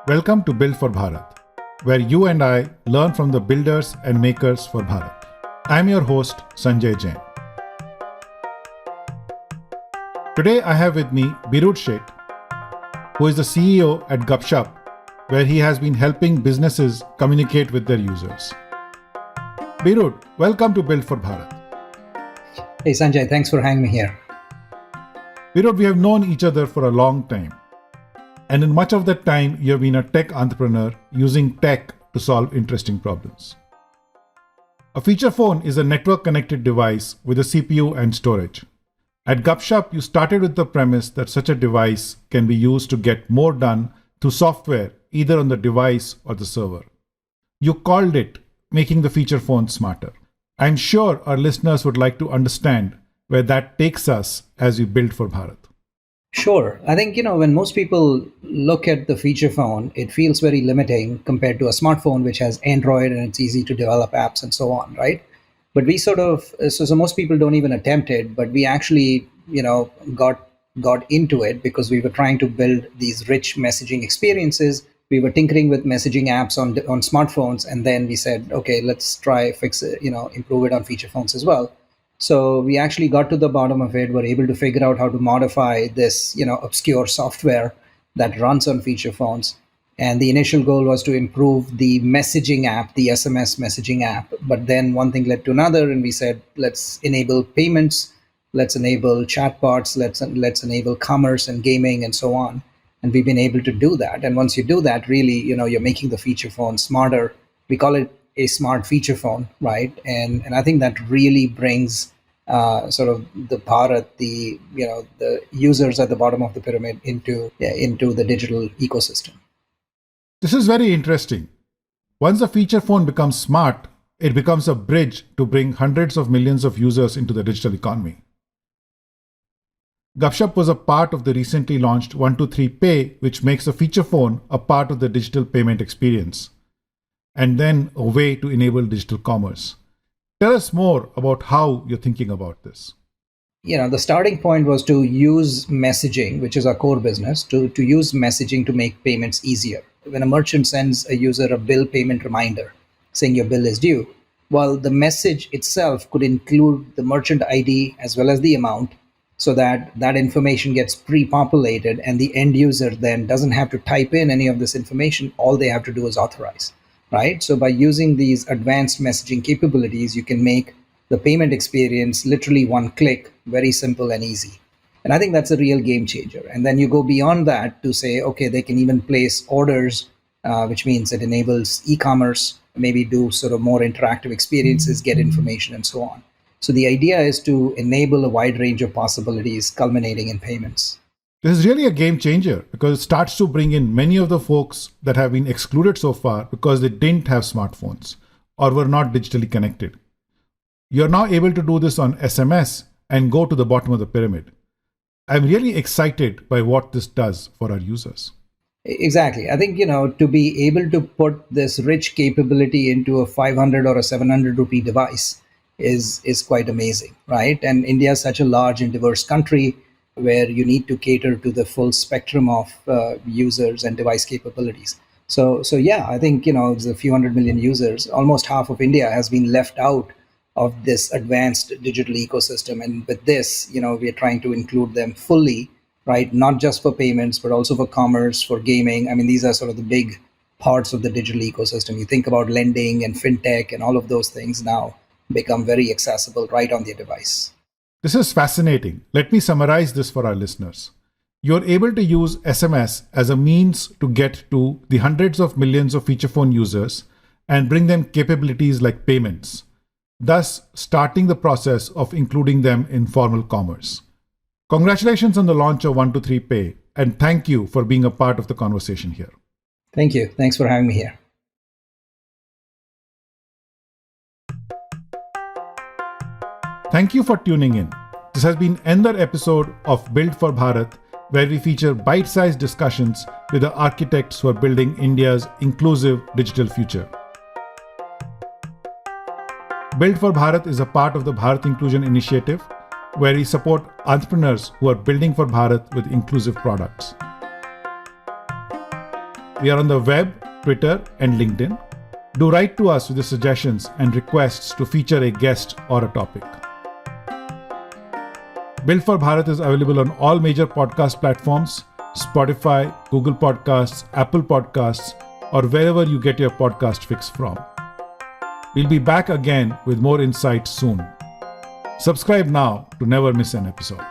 Welcome to Build for Bharat, where you and I learn from the builders and makers for Bharat. I'm your host, Sanjay Jain. Today I have with me Beerud Sheth, who is the CEO at Gupshup, where he has been helping businesses communicate with their users. Beerud, welcome to Build for Bharat. Hey Sanjay, thanks for having me here. Beerud, we have known each other for a long time. And in much of that time, you have been a tech entrepreneur using tech to solve interesting problems. A feature phone is a network-connected device with a CPU and storage. At Gupshup, you started with the premise that such a device can be used to get more done through software, either on the device or the server. You called it making the feature phone smarter. I'm sure our listeners would like to understand where that takes us as we build for Bharat. Sure. I think, when most people look at the feature phone, it feels very limiting compared to a smartphone, which has Android and it's easy to develop apps and so on, right? But we so most people don't even attempt it, but we actually, got into it because we were trying to build these rich messaging experiences. We were tinkering with messaging apps on smartphones, and then we said, okay, let's try fix it, improve it on feature phones as well. So we actually got to the bottom of it. We're able to figure out how to modify this, obscure software that runs on feature phones. And the initial goal was to improve the messaging app, the SMS messaging app. But then one thing led to another, and we said, let's enable payments, let's enable chatbots, let's enable commerce and gaming and so on. And we've been able to do that. And once you do that, really, you're making the feature phone smarter. We call it a smart feature phone, right? And I think that really brings sort of the Bharat, the users at the bottom of the pyramid into the digital ecosystem. This is very interesting. Once the feature phone becomes smart, it becomes a bridge to bring hundreds of millions of users into the digital economy. Gupshup was a part of the recently launched 123 Pay, which makes the feature phone a part of the digital payment experience, and then a way to enable digital commerce. Tell us more about how you're thinking about this. The starting point was to use messaging, which is our core business, to use messaging to make payments easier. When a merchant sends a user a bill payment reminder saying your bill is due, well, the message itself could include the merchant ID as well as the amount, so that information gets pre-populated and the end user then doesn't have to type in any of this information. All they have to do is authorize. Right? So by using these advanced messaging capabilities, you can make the payment experience literally one click, very simple and easy. And I think that's a real game changer. And then you go beyond that to say, okay, they can even place orders, which means it enables e-commerce, maybe do sort of more interactive experiences, get information and so on. So the idea is to enable a wide range of possibilities culminating in payments. This is really a game changer because it starts to bring in many of the folks that have been excluded so far because they didn't have smartphones or were not digitally connected. You're now able to do this on SMS and go to the bottom of the pyramid. I'm really excited by what this does for our users. Exactly. I think, to be able to put this rich capability into a 500 or a 700 rupee device is quite amazing, right? And India is such a large and diverse country where you need to cater to the full spectrum of users and device capabilities. So yeah, I think, it's a few hundred million users. Almost half of India has been left out of this advanced digital ecosystem. And with this, we are trying to include them fully, right? Not just for payments, but also for commerce, for gaming. I mean, these are sort of the big parts of the digital ecosystem. You think about lending and fintech and all of those things now become very accessible right on their device. This is fascinating. Let me summarize this for our listeners. You're able to use SMS as a means to get to the hundreds of millions of feature phone users and bring them capabilities like payments, thus starting the process of including them in formal commerce. Congratulations on the launch of 123 Pay, and thank you for being a part of the conversation here. Thank you. Thanks for having me here. Thank you for tuning in. This has been another episode of Build for Bharat, where we feature bite-sized discussions with the architects who are building India's inclusive digital future. Build for Bharat is a part of the Bharat Inclusion Initiative, where we support entrepreneurs who are building for Bharat with inclusive products. We are on the web, Twitter, and LinkedIn. Do write to us with your suggestions and requests to feature a guest or a topic. Built for Bharat is available on all major podcast platforms, Spotify, Google Podcasts, Apple Podcasts, or wherever you get your podcast fix from. We'll be back again with more insights soon. Subscribe now to never miss an episode.